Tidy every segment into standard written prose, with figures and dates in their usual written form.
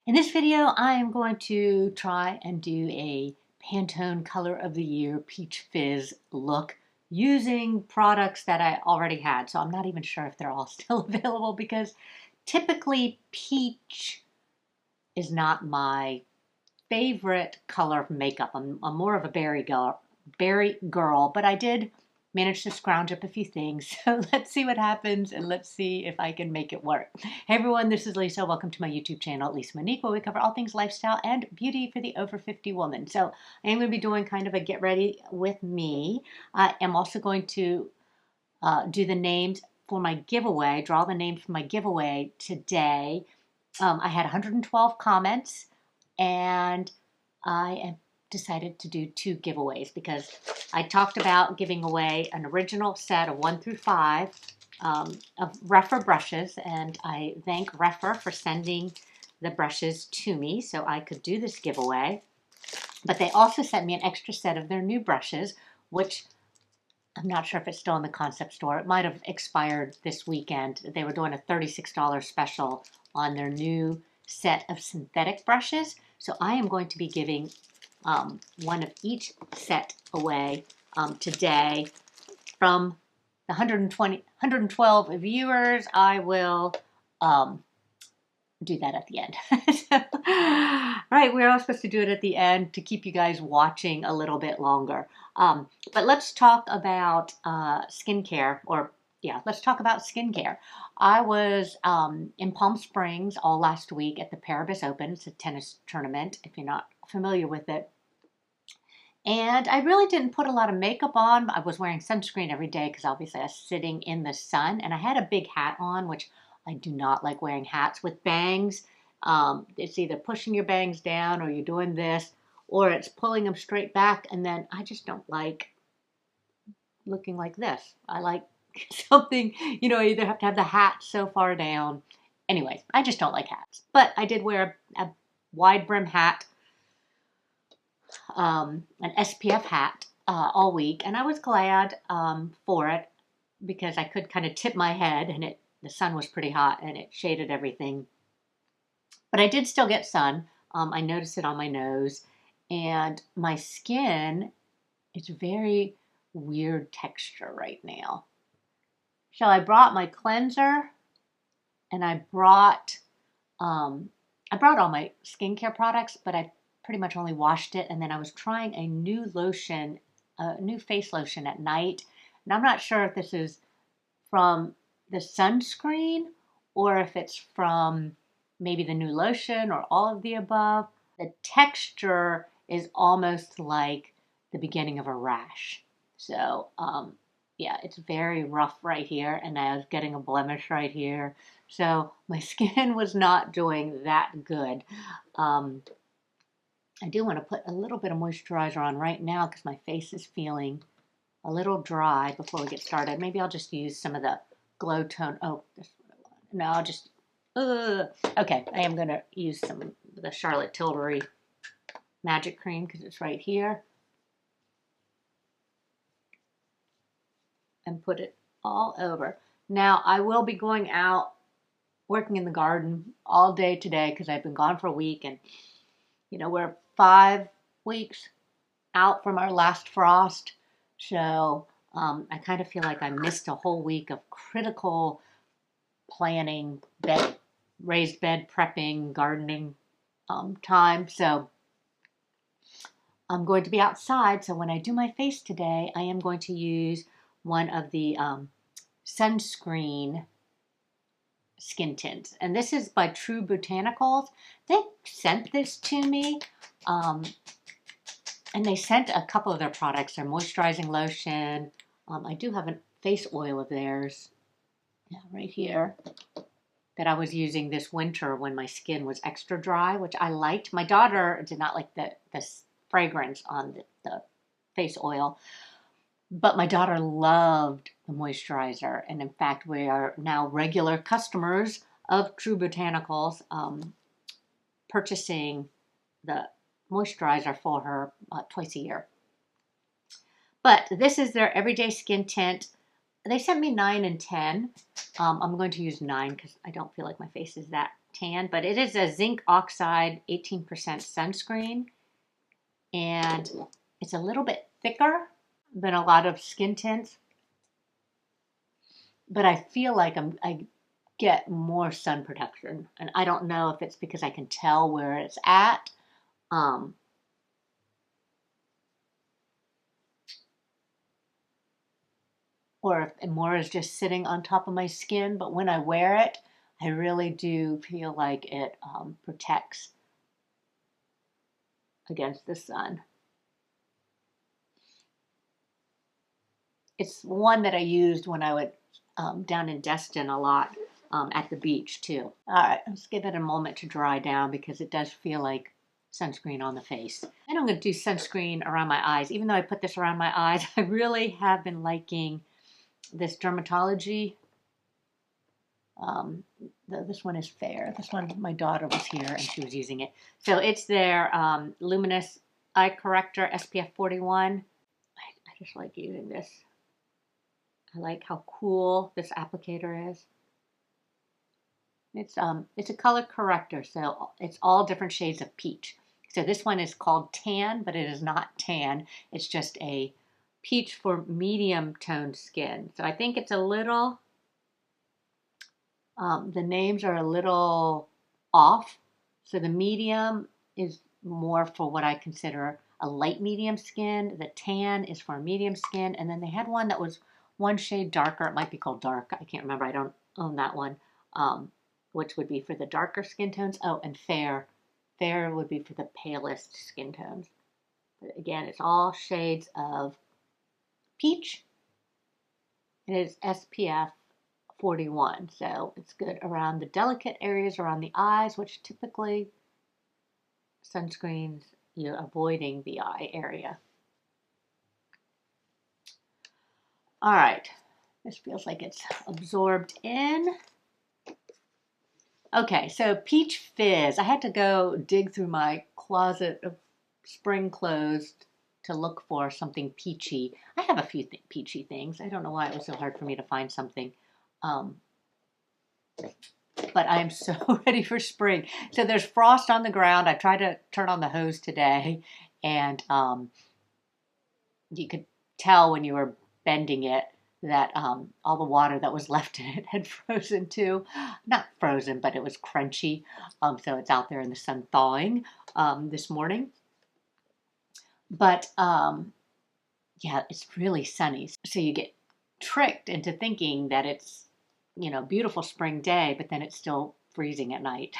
In this video, I am going to try and do a Pantone Color of the Year Peach Fizz look using products that I already had. So I'm not even sure if they're all still available because typically peach is not my favorite color of makeup. I'm more of a berry girl, but I did manage to scrounge up a few things. So let's see what happens and let's see if I can make it work. Hey everyone, this is Lisa. Welcome to my YouTube channel, Monique, where we cover all things lifestyle and beauty for the over 50 woman. So I am going to be doing kind of a get ready with me. I am also going to do the names for my giveaway, draw the names for my giveaway today. I had 112 comments and I decided to do 2 giveaways because I talked about giving away an original set of 1 through 5 of Refer brushes, and I thank Refer for sending the brushes to me so I could do this giveaway. But they also sent me an extra set of their new brushes, which I'm not sure if it's still in the concept store. It might have expired this weekend. They were doing a $36 special on their new set of synthetic brushes. So I am going to be giving one of each set away today. From the 112 viewers, I will do that at the end. Right, we're all supposed to do it at the end to keep you guys watching a little bit longer. But let's talk about skincare, let's talk about skincare. I was in Palm Springs all last week at the Paribus Open. It's a tennis tournament, if you're not familiar with it. And I really didn't put a lot of makeup on. I was wearing sunscreen every day because obviously I was sitting in the sun. And I had a big hat on, which I do not like wearing hats with bangs. It's either pushing your bangs down or you're doing this, or it's pulling them straight back. And then I just don't like looking like this. I like something, you either have to have the hat so far down. Anyways, I just don't like hats. But I did wear a wide brim hat, an SPF hat all week, and I was glad for it because I could kind of tip my head, and the sun was pretty hot and it shaded everything. But I did still get sun. I noticed it on my nose, and my skin is very weird texture right now. So I brought my cleanser, and I brought all my skincare products, but I pretty much only washed it, and then I was trying a new lotion, a new face lotion at night, and I'm not sure if this is from the sunscreen or if it's from maybe the new lotion or all of the above. The texture is almost like the beginning of a rash. So yeah, it's very rough right here, and I was getting a blemish right here. So my skin was not doing that good. I do want to put a little bit of moisturizer on right now because my face is feeling a little dry before we get started. Maybe I'll just use some of the Glow Tone. Oh, that's what I want. No, I'll just, okay, I am going to use some of the Charlotte Tilbury Magic Cream because it's right here. And put it all over. Now, I will be going out working in the garden all day today because I've been gone for a week, and we're 5 weeks out from our last frost. So I kind of feel like I missed a whole week of critical planning, raised bed prepping, gardening time. So I'm going to be outside. So when I do my face today, I am going to use one of the sunscreen skin tints, and this is by True Botanicals. They sent this to me, and they sent a couple of their products, their moisturizing lotion. I do have a face oil of theirs, right here, that I was using this winter when my skin was extra dry, which I liked. My daughter did not like the fragrance on the face oil, but my daughter loved the moisturizer, and in fact, we are now regular customers of True Botanicals, purchasing the moisturizer for her twice a year. But this is their everyday skin tint. They sent me 9 and 10. I'm going to use 9 because I don't feel like my face is that tan, but it is a zinc oxide 18% sunscreen, and it's a little bit thicker than a lot of skin tints, but I feel like I get more sun protection, and I don't know if it's because I can tell where it's at. Or if more is just sitting on top of my skin, but when I wear it, I really do feel like it protects against the sun. It's one that I used when I went down in Destin a lot at the beach too. All right, let's give it a moment to dry down because it does feel like sunscreen on the face. And I'm going to do sunscreen around my eyes. Even though I put this around my eyes, I really have been liking this dermatology. This one is fair. This one, my daughter was here and she was using it. So it's their luminous eye corrector SPF 41. I just like using this. I like how cool this applicator is. It's a color corrector, so it's all different shades of peach. So this one is called tan, but it is not tan. It's just a peach for medium toned skin. So I think it's a little, the names are a little off. So the medium is more for what I consider a light medium skin. The tan is for medium skin. And then they had one that was one shade darker. It might be called dark. I can't remember. I don't own that one. Which would be for the darker skin tones. Oh, and fair. Fair would be for the palest skin tones. But again, it's all shades of peach. It is SPF 41, so it's good around the delicate areas around the eyes, which typically sunscreens, you're avoiding the eye area. All right, this feels like it's absorbed in. Okay, so Peach Fizz. I had to go dig through my closet of spring clothes to look for something peachy. I have a few peachy things. I don't know why it was so hard for me to find something. But I am so ready for spring. So there's frost on the ground. I tried to turn on the hose today, and you could tell when you were bending it that all the water that was left in it had frozen too. Not frozen, but it was crunchy. So it's out there in the sun thawing this morning. But yeah, it's really sunny. So you get tricked into thinking that it's, you know, beautiful spring day, but then it's still freezing at night.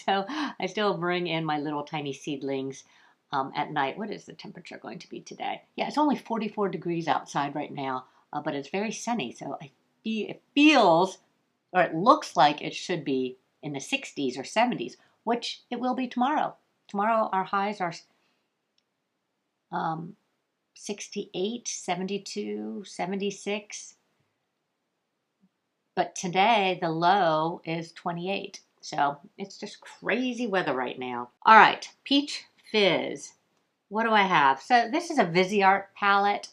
So I still bring in my little tiny seedlings at night. What is the temperature going to be today? Yeah, it's only 44 degrees outside right now, but it's very sunny. So it feels, or it looks like it should be in the 60s or 70s, which it will be tomorrow. Tomorrow our highs are 68, 72, 76. But today the low is 28. So it's just crazy weather right now. All right, Peach Fizz. What do I have? So this is a Viseart palette.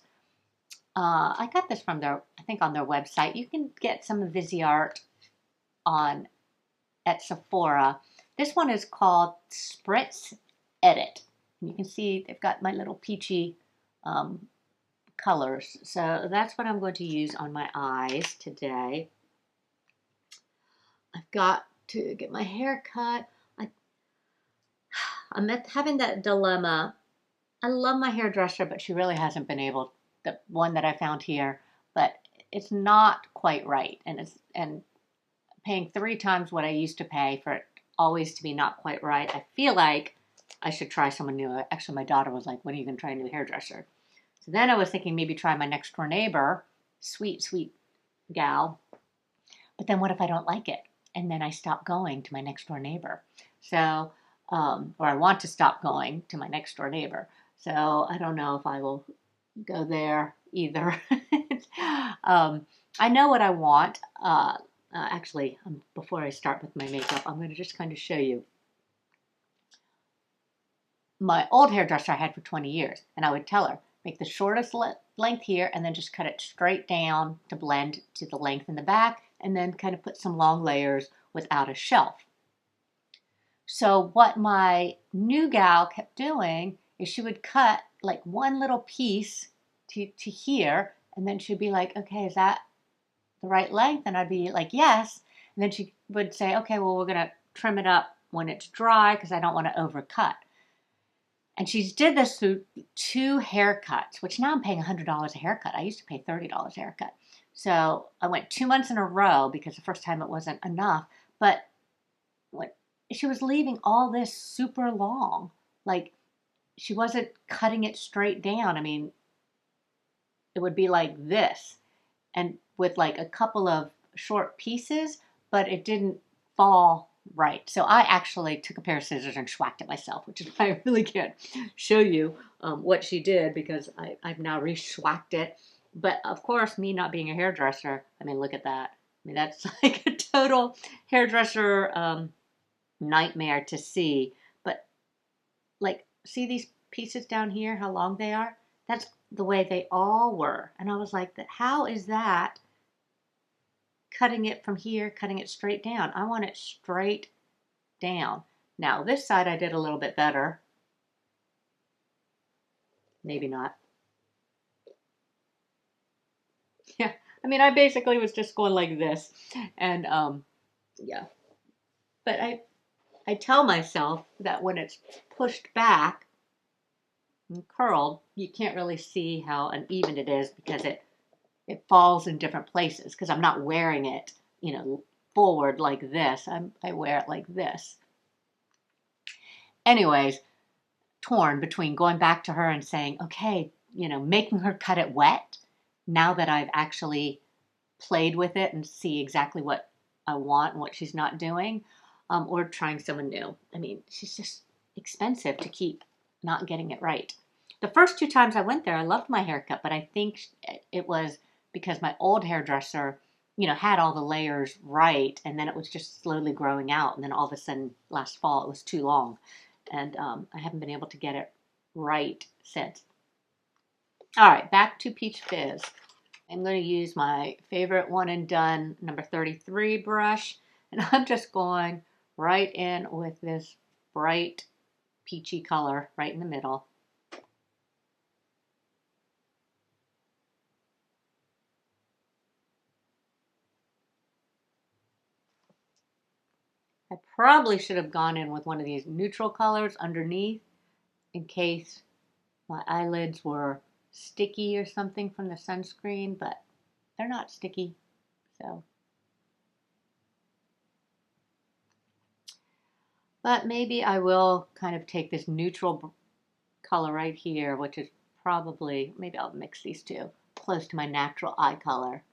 I got this from their, I think on their website. You can get some Viseart at Sephora. This one is called Spritz Edit. You can see they've got my little peachy colors. So that's what I'm going to use on my eyes today. I've got to get my hair cut. I'm having that dilemma. I love my hairdresser, but she really hasn't been able, the one that I found here, but it's not quite right. And paying 3 times what I used to pay for it always to be not quite right. I feel like I should try someone new. Actually, my daughter was like, when are you going to try a new hairdresser? So then I was thinking maybe try my next door neighbor, sweet, sweet gal. But then what if I don't like it? And then I stop going to my next door neighbor. So, or I want to stop going to my next door neighbor. So I don't know if I will go there either. I know what I want. Actually, before I start with my makeup, I'm going to just kind of show you. My old hairdresser I had for 20 years, and I would tell her, make the shortest length here, and then just cut it straight down to blend to the length in the back, and then kind of put some long layers without a shelf. So what my new gal kept doing is she would cut like one little piece to here, and then she'd be like, okay, is that the right length? And I'd be like, yes. And then she would say, okay, well, we're going to trim it up when it's dry because I don't want to overcut. And she did this through 2 haircuts, which now I'm paying $100 a haircut. I used to pay $30 a haircut. So I went 2 months in a row because the first time it wasn't enough. But what, she was leaving all this super long. Like, she wasn't cutting it straight down. I mean, it would be like this, and with like a couple of short pieces, but it didn't fall right. So I actually took a pair of scissors and schwacked it myself, which is why I really can't show you what she did because I've now re-schwacked it. But of course, me not being a hairdresser, I mean, look at that. I mean, that's like a total hairdresser nightmare to see. But like, see these pieces down here, how long they are? That's the way they all were. And I was like, how is that cutting it from here, cutting it straight down? I want it straight down. Now, this side I did a little bit better. Maybe not. Yeah, I mean, I basically was just going like this. And yeah. But I tell myself that when it's pushed back and curled, you can't really see how uneven it is because it falls in different places because I'm not wearing it, forward like this. I wear it like this. Anyways, torn between going back to her and saying, okay, making her cut it wet now that I've actually played with it and see exactly what I want and what she's not doing, or trying someone new. I mean, she's just expensive to keep not getting it right. The first 2 times I went there, I loved my haircut, but I think it was because my old hairdresser, had all the layers right, and then it was just slowly growing out, and then all of a sudden last fall it was too long, and I haven't been able to get it right since. All right, back to Peach Fizz. I'm going to use my favorite one and done number 33 brush, and I'm just going right in with this bright peachy color right in the middle. I probably should have gone in with one of these neutral colors underneath in case my eyelids were sticky or something from the sunscreen, but they're not sticky, so. But maybe I will kind of take this neutral color right here, which is probably, maybe I'll mix these two, close to my natural eye color,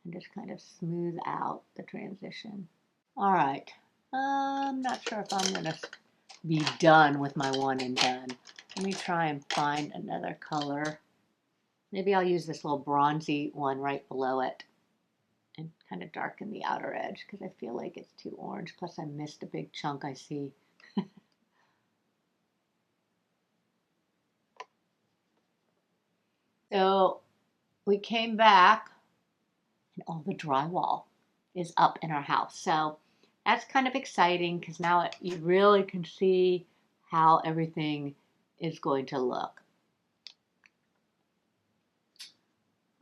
and just kind of smooth out the transition. All right, I'm not sure if I'm gonna be done with my one and done. Let me try and find another color. Maybe I'll use this little bronzy one right below it and kind of darken the outer edge because I feel like it's too orange. Plus I missed a big chunk I see. So we came back and all the drywall is up in our house. So that's kind of exciting because now you really can see how everything is going to look.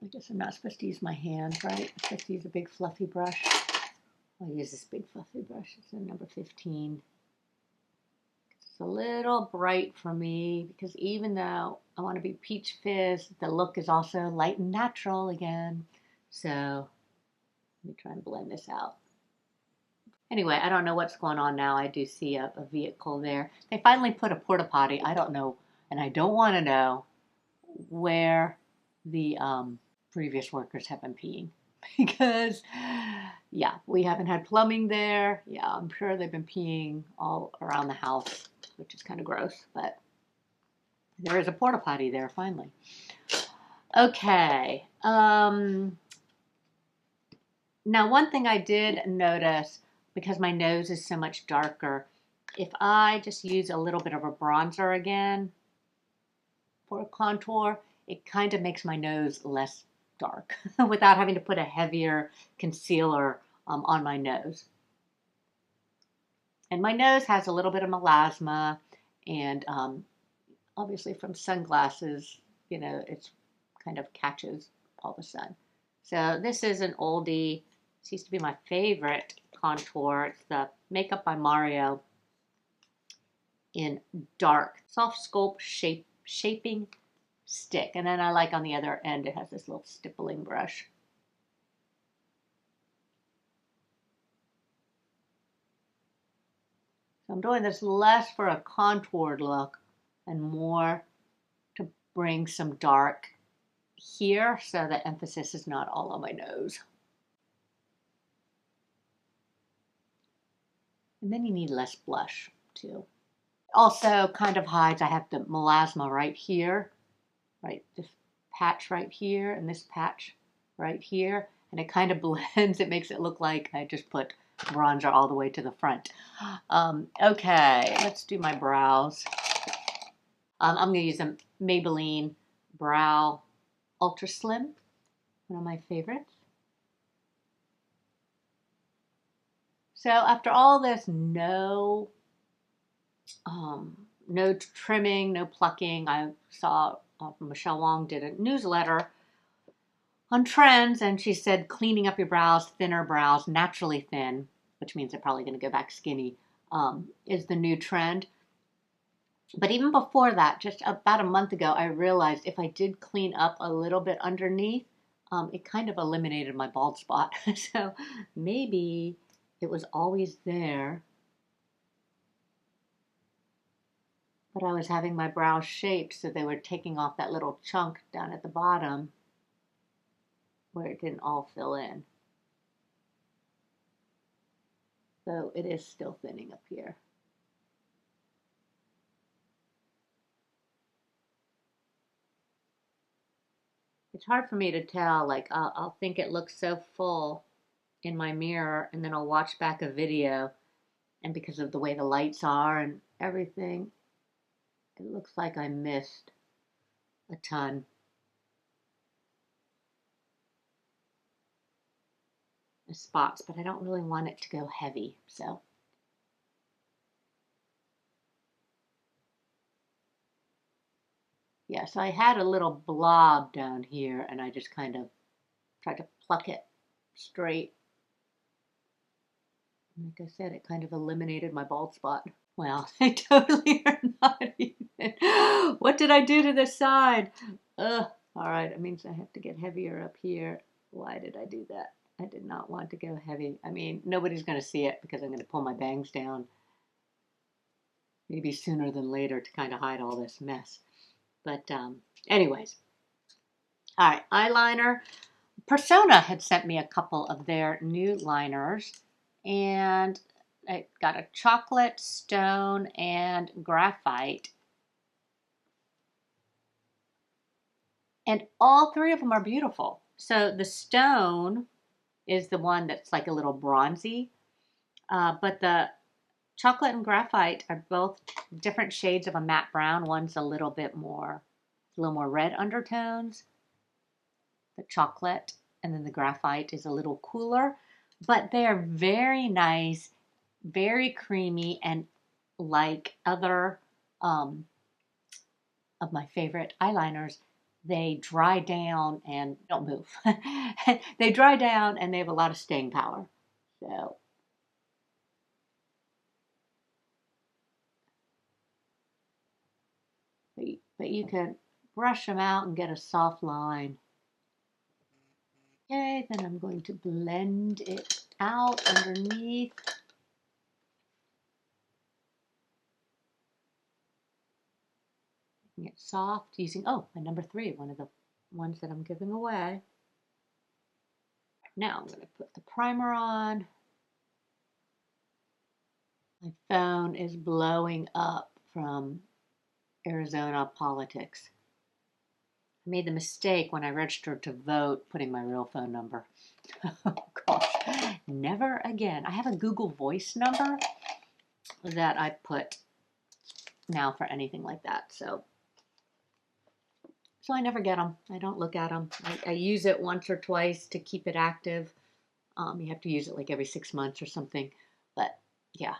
I guess I'm not supposed to use my hand, right? I'm supposed to use a big fluffy brush. I'll use this big fluffy brush. It's a number 15. It's a little bright for me because even though I want to be Peach Fizz, the look is also light and natural again. So let me try and blend this out. Anyway, I don't know what's going on now. I do see a vehicle there. They finally put a porta potty. I don't know, and I don't want to know where the previous workers have been peeing because, yeah, we haven't had plumbing there. Yeah, I'm sure they've been peeing all around the house, which is kind of gross, but there is a porta potty there finally. Okay. Now, one thing I did notice, because my nose is so much darker, if I just use a little bit of a bronzer again for a contour, it kind of makes my nose less dark without having to put a heavier concealer on my nose. And my nose has a little bit of melasma, and obviously from sunglasses, you know, it's kind of catches all the sun. So this is an oldie. This used to be my favorite contour. It's the Makeup by Mario in dark, soft sculpt shaping stick. And then I like on the other end, it has this little stippling brush. So I'm doing this less for a contoured look and more to bring some dark here so the emphasis is not all on my nose. And then you need less blush too. Also kind of hides, I have the melasma right here, right, this patch right here and this patch right here, and it kind of blends. It makes it look like I just put bronzer all the way to the front. Okay, let's do my brows. I'm going to use a Maybelline Brow Ultra Slim, one of my favorites. So after all this, no trimming, no plucking. I saw Michelle Wong did a newsletter on trends, and she said cleaning up your brows, thinner brows, naturally thin, which means they're probably going to go back skinny, is the new trend. But even before that, just about a month ago, I realized if I did clean up a little bit underneath, it kind of eliminated my bald spot. So maybe it was always there, but I was having my brows shaped so they were taking off that little chunk down at the bottom where it didn't all fill in. So it is still thinning up here. It's hard for me to tell, like I'll think it looks so full in my mirror, and then I'll watch back a video, and because of the way the lights are and everything, it looks like I missed a ton. Of spots, but I don't really want it to go heavy, so. Yeah, so I had a little blob down here, and I just kind of tried to pluck it straight. Like I said, it kind of eliminated my bald spot. Well, they totally are not even. What did I do to this side? Ugh. All right, it means I have to get heavier up here. Why did I do that? I did not want to go heavy. I mean, nobody's going to see it because I'm going to pull my bangs down maybe sooner than later to kind of hide all this mess. But anyways, all right, eyeliner. Persona had sent me a couple of their new liners, and I got a chocolate, stone, and graphite. And all three of them are beautiful. So the stone is the one that's like a little bronzy, but the chocolate and graphite are both different shades of a matte brown. One's a little more red undertones, the chocolate, and then the graphite is a little cooler. But they're very nice, very creamy, and like other of my favorite eyeliners, they dry down and don't move. They dry down and they have a lot of staying power. So but you can brush them out and get a soft line. Okay, then I'm going to blend it out underneath. Making it soft using, my number 3, one of the ones that I'm giving away. Now I'm going to put the primer on. My phone is blowing up from Arizona politics. I made the mistake when I registered to vote putting my real phone number. Oh gosh, never again. I have a Google Voice number that I put now for anything like that. So I never get them. I don't look at them. I use it once or twice to keep it active. You have to use it like every 6 months or something. But yeah,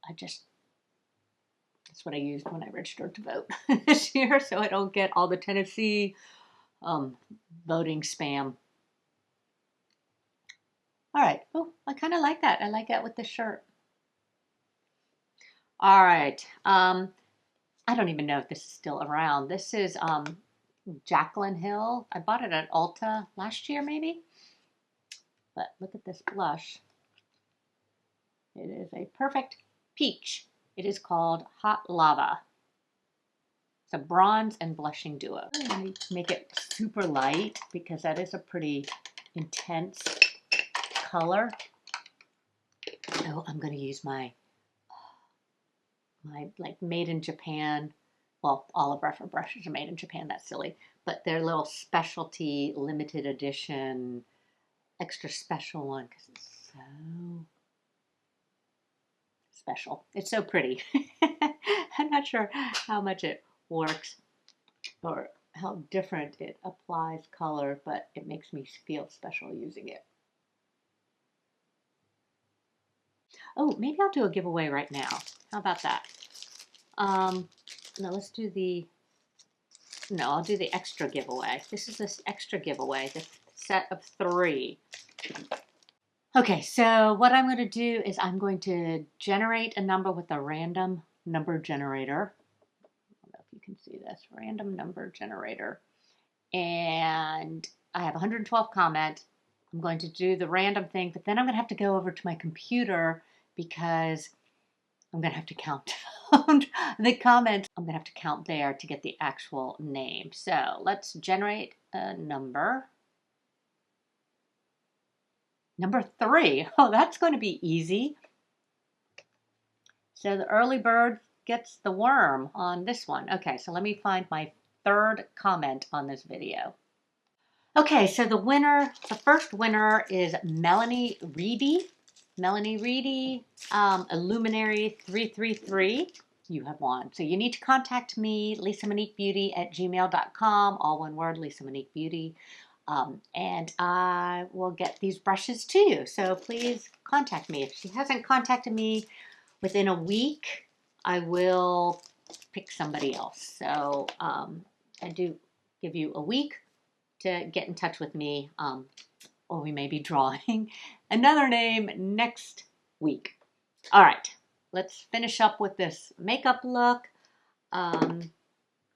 That's what I used when I registered to vote this year, so I don't get all the Tennessee voting spam. All right. Oh, I kind of like that. I like that with the shirt. All right. I don't even know if this is still around. This is Jaclyn Hill. I bought it at Ulta last year, maybe. But look at this blush. It is a perfect peach. It is called Hot Lava. It's a bronze and blushing duo. I'm going to make it super light because that is a pretty intense color. So I'm going to use my like made in Japan. Well, all of our brushes are made in Japan. That's silly. But their little specialty limited edition extra special one because it's so special. It's so pretty. I'm not sure how much it works or how different it applies color, but it makes me feel special using it. Oh, maybe I'll do a giveaway right now. How about that? No, let's do the, no, I'll do the extra giveaway. This is this extra giveaway, the set of 3. Okay, so what I'm going to do is I'm going to generate a number with a random number generator. I don't know if you can see this, random number generator. And I have 112 comments. I'm going to do the random thing, but then I'm going to have to go over to my computer because I'm going to have to count the comments. I'm going to have to count there to get the actual name. So let's generate a number. Number 3. Oh, that's going to be easy. So the early bird gets the worm on this one. Okay, so let me find my 3rd comment on this video. Okay, so the first winner is Melanie Reedy. Melanie Reedy, Illuminary 333. You have won. So you need to contact me, lisamoniquebeauty@gmail.com, all one word, Lisa Monique Beauty. And I will get these brushes to you. So please contact me. If she hasn't contacted me within a week, I will pick somebody else. So I do give you a week to get in touch with me, or we may be drawing another name next week. All right, let's finish up with this makeup look,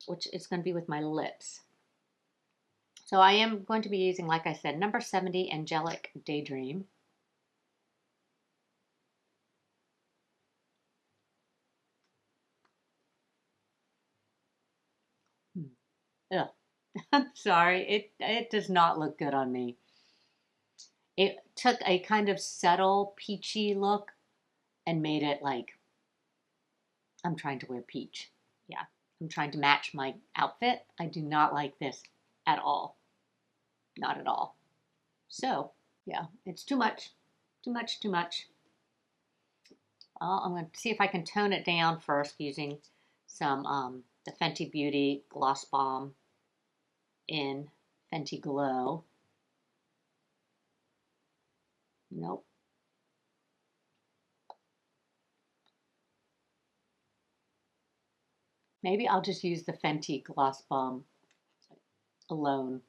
which is going to be with my lips. So I am going to be using, like I said, number 70 Angelic Daydream. Ugh. I'm sorry, it does not look good on me. It took a kind of subtle peachy look and made it like I'm trying to wear peach. Yeah, I'm trying to match my outfit. I do not like this at all. Not at all. So, yeah, it's too much. Too much, too much. I'm going to see if I can tone it down first using some the Fenty Beauty Gloss Bomb in Fenty Glow. Nope. Maybe I'll just use the Fenty Gloss Bomb alone.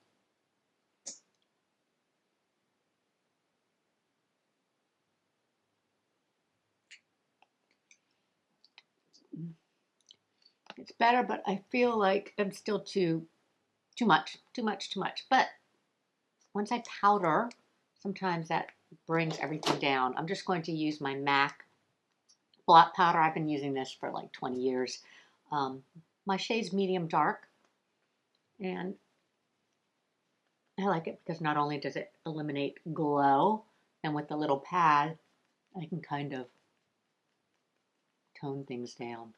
It's better, but I feel like I'm still too much. But once I powder, sometimes that brings everything down. I'm just going to use my MAC blot powder. I've been using this for like 20 years. My shade's medium dark, and I like it because not only does it eliminate glow, and with the little pad, I can kind of tone things down.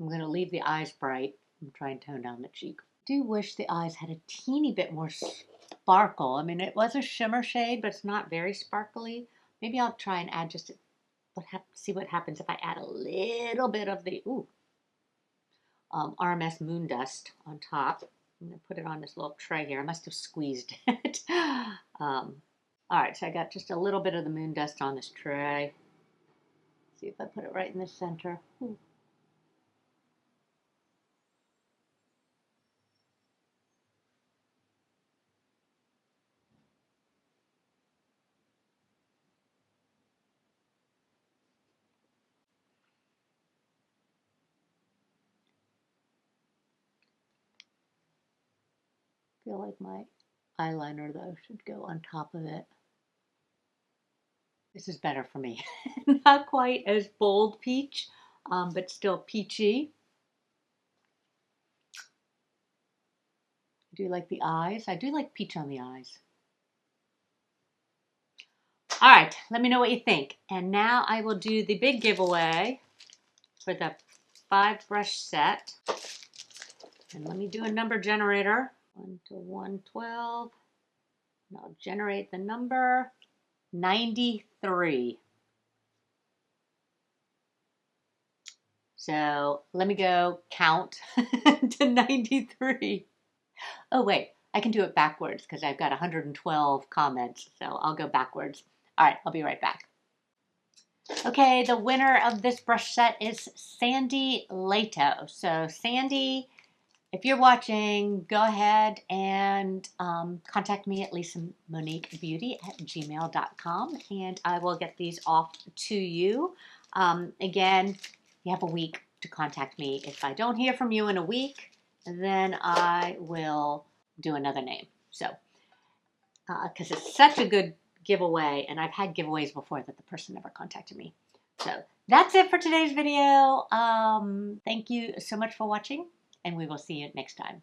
I'm going to leave the eyes bright and try and tone down the cheek. I do wish the eyes had a teeny bit more sparkle. I mean, it was a shimmer shade, but it's not very sparkly. Maybe I'll try and add just see what happens if I add a little bit of the RMS Moon Dust on top. I'm going to put it on this little tray here. I must have squeezed it. All All right, so I got just a little bit of the moon dust on this tray. See if I put it right in the center. I feel like my eyeliner, though, should go on top of it. This is better for me. Not quite as bold peach, but still peachy. I do like the eyes. I do like peach on the eyes. All right, let me know what you think. And now I will do the big giveaway for the 5 brush set. And let me do a number generator. 1 to 112. And I'll generate the number 93. So let me go count to 93. Oh, wait, I can do it backwards because I've got 112 comments. So I'll go backwards. All right, I'll be right back. Okay, the winner of this brush set is Sandy Leto. So Sandy, if you're watching, go ahead and contact me at lisamoniquebeauty@gmail.com and I will get these off to you. Again, you have a week to contact me. If I don't hear from you in a week, then I will do another name. So, because it's such a good giveaway, and I've had giveaways before that the person never contacted me. So that's it for today's video. Thank you so much for watching, and we will see you next time.